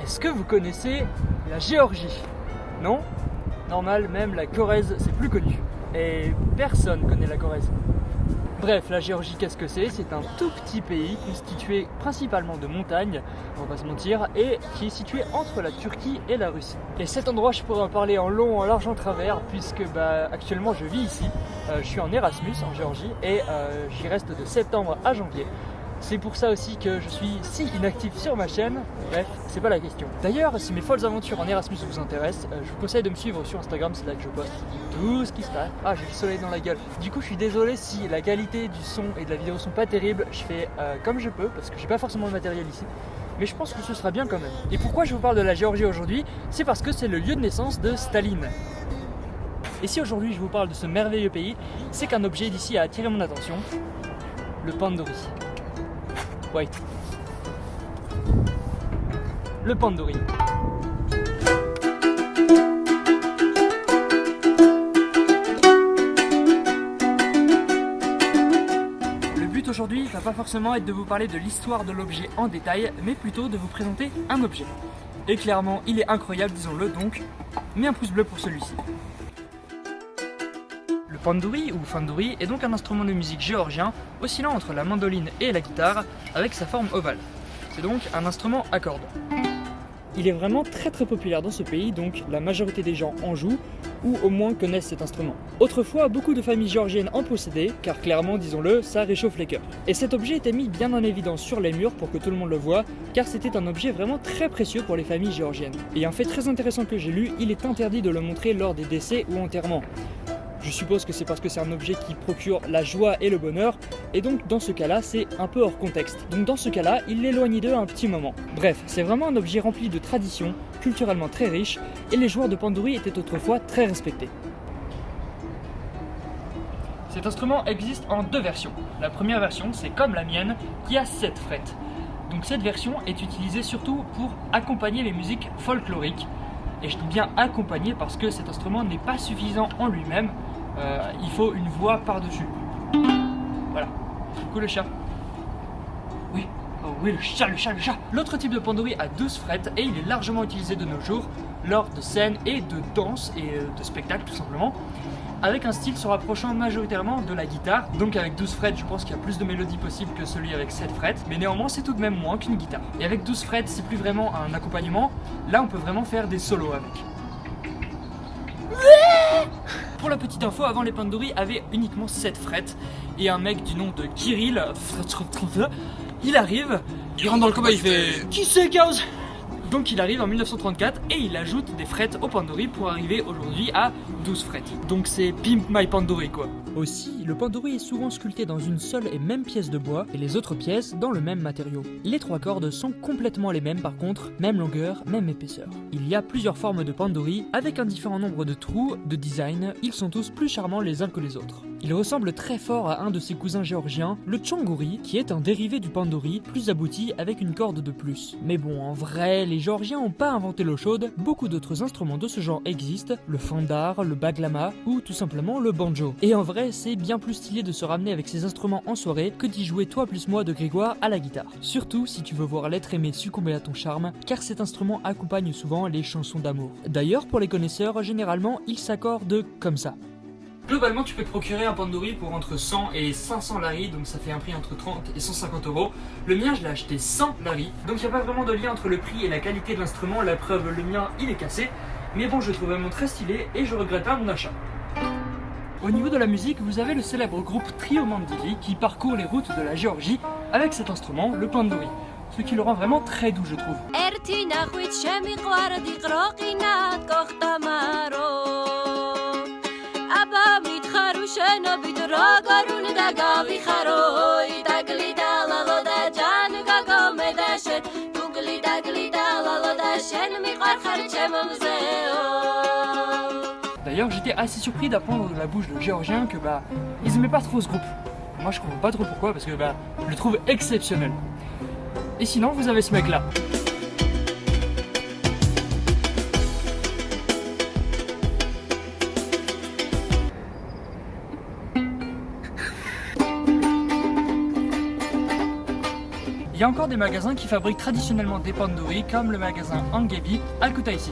Est-ce que vous connaissez la Géorgie? Non? Normal, même la Corrèze, c'est plus connu. Et personne connaît la Corrèze. Bref, la Géorgie, qu'est-ce que c'est? C'est un tout petit pays constitué principalement de montagnes, on va pas se mentir, et qui est situé entre la Turquie et la Russie. Et cet endroit, je pourrais en parler en long, en large, en travers, puisque actuellement je vis ici. Je suis en Erasmus en Géorgie et j'y reste de septembre à janvier. C'est pour ça aussi que je suis si inactif sur ma chaîne. Bref, c'est pas la question. D'ailleurs, si mes folles aventures en Erasmus vous intéressent, je vous conseille de me suivre sur Instagram, c'est là que je poste tout ce qui se passe. Ah, j'ai le soleil dans la gueule. Du coup, je suis désolé si la qualité du son et de la vidéo sont pas terribles. Je fais comme je peux, parce que j'ai pas forcément le matériel ici. Mais je pense que ce sera bien quand même. Et pourquoi je vous parle de la Géorgie aujourd'hui? C'est parce que c'est le lieu de naissance de Staline. Et si aujourd'hui je vous parle de ce merveilleux pays, c'est qu'un objet d'ici a attiré mon attention, le Pandouri. Wait. Le Pandouri. Le but aujourd'hui va pas forcément être de vous parler de l'histoire de l'objet en détail, mais plutôt de vous présenter un objet. Et clairement, il est incroyable, disons-le, donc mets un pouce bleu pour celui-ci. Le pandouri ou fandouri est donc un instrument de musique géorgien oscillant entre la mandoline et la guitare avec sa forme ovale. C'est donc un instrument à cordes. Il est vraiment très populaire dans ce pays, donc la majorité des gens en jouent ou au moins connaissent cet instrument. Autrefois, beaucoup de familles géorgiennes en possédaient, car clairement, disons-le, ça réchauffe les cœurs. Et cet objet était mis bien en évidence sur les murs pour que tout le monde le voie, car c'était un objet vraiment très précieux pour les familles géorgiennes. Et un fait très intéressant que j'ai lu, il est interdit de le montrer lors des décès ou enterrements. Je suppose que c'est parce que c'est un objet qui procure la joie et le bonheur, et donc dans ce cas-là, c'est un peu hors contexte. Donc dans ce cas-là, il l'éloigne d'eux un petit moment. Bref, c'est vraiment un objet rempli de traditions, culturellement très riche, et les joueurs de pandouri étaient autrefois très respectés. Cet instrument existe en deux versions. La première version, c'est comme la mienne, qui a 7 frettes. Donc cette version est utilisée surtout pour accompagner les musiques folkloriques. Et je dis bien accompagner parce que cet instrument n'est pas suffisant en lui-même, il faut une voix par-dessus. Voilà. Coucou le chat. Oui, oh oui, le chat. L'autre type de pandouri a 12 frettes et il est largement utilisé de nos jours lors de scènes et de danses et de spectacles tout simplement, avec un style se rapprochant majoritairement de la guitare. Donc avec 12 frettes, je pense qu'il y a plus de mélodies possibles que celui avec 7 frettes, mais néanmoins c'est tout de même moins qu'une guitare. Et avec 12 frettes, c'est plus vraiment un accompagnement, là on peut vraiment faire des solos avec. Pour la petite info, avant les pandouri avaient uniquement 7 frettes, et un mec du nom de Kirill, il arrive, il rentre dans le combat, il fait... Qui c'est, Chaos? Donc il arrive en 1934 et il ajoute des frettes au pandouri pour arriver aujourd'hui à 12 frettes. Donc c'est Pimp My Pandouri quoi. Aussi, le pandouri est souvent sculpté dans une seule et même pièce de bois et les autres pièces dans le même matériau. Les 3 cordes sont complètement les mêmes par contre, même longueur, même épaisseur. Il y a plusieurs formes de pandouri avec un différent nombre de trous, de design, ils sont tous plus charmants les uns que les autres. Il ressemble très fort à un de ses cousins géorgiens, le tchongouri, qui est un dérivé du pandouri, plus abouti avec une corde de plus. Mais bon, en vrai, les Géorgiens n'ont pas inventé l'eau chaude, beaucoup d'autres instruments de ce genre existent, le fandar, le baglama ou tout simplement le banjo. Et en vrai, c'est bien plus stylé de se ramener avec ces instruments en soirée que d'y jouer toi plus moi de Grégoire à la guitare. Surtout si tu veux voir l'être aimé succomber à ton charme, car cet instrument accompagne souvent les chansons d'amour. D'ailleurs, pour les connaisseurs, généralement, il s'accorde comme ça. Globalement, tu peux te procurer un pandouri pour entre 100 et 500 lari, donc ça fait un prix entre 30 et 150 €. Le mien, je l'ai acheté 100 lari, donc il n'y a pas vraiment de lien entre le prix et la qualité de l'instrument. La preuve, le mien, il est cassé, mais bon, je le trouve vraiment très stylé et je regrette pas mon achat. Au niveau de la musique, vous avez le célèbre groupe Trio Mandili qui parcourt les routes de la Géorgie avec cet instrument, le pandouri, ce qui le rend vraiment très doux, je trouve. D'ailleurs, j'étais assez surpris d'apprendre de la bouche de Géorgiens que ils aimaient pas trop ce groupe. Moi, je comprends pas trop pourquoi, parce que je le trouve exceptionnel. Et sinon, vous avez ce mec là. Il y a encore des magasins qui fabriquent traditionnellement des pandori comme le magasin Angebi à Kutaisi.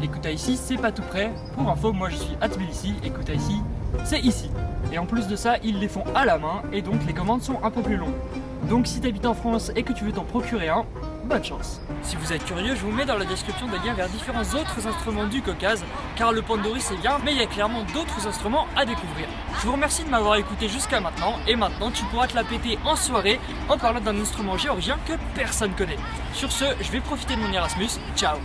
Et Kutaisi c'est pas tout près, pour info moi je suis à Tbilissi et Kutaisi c'est ici. Et en plus de ça ils les font à la main et donc les commandes sont un peu plus longues. Donc si t'habites en France et que tu veux t'en procurer un, bonne chance. Si vous êtes curieux, je vous mets dans la description des liens vers différents autres instruments du Caucase, car le pandori c'est bien, mais il y a clairement d'autres instruments à découvrir. Je vous remercie de m'avoir écouté jusqu'à maintenant, et maintenant tu pourras te la péter en soirée en parlant d'un instrument géorgien que personne connaît. Sur ce, je vais profiter de mon Erasmus, ciao.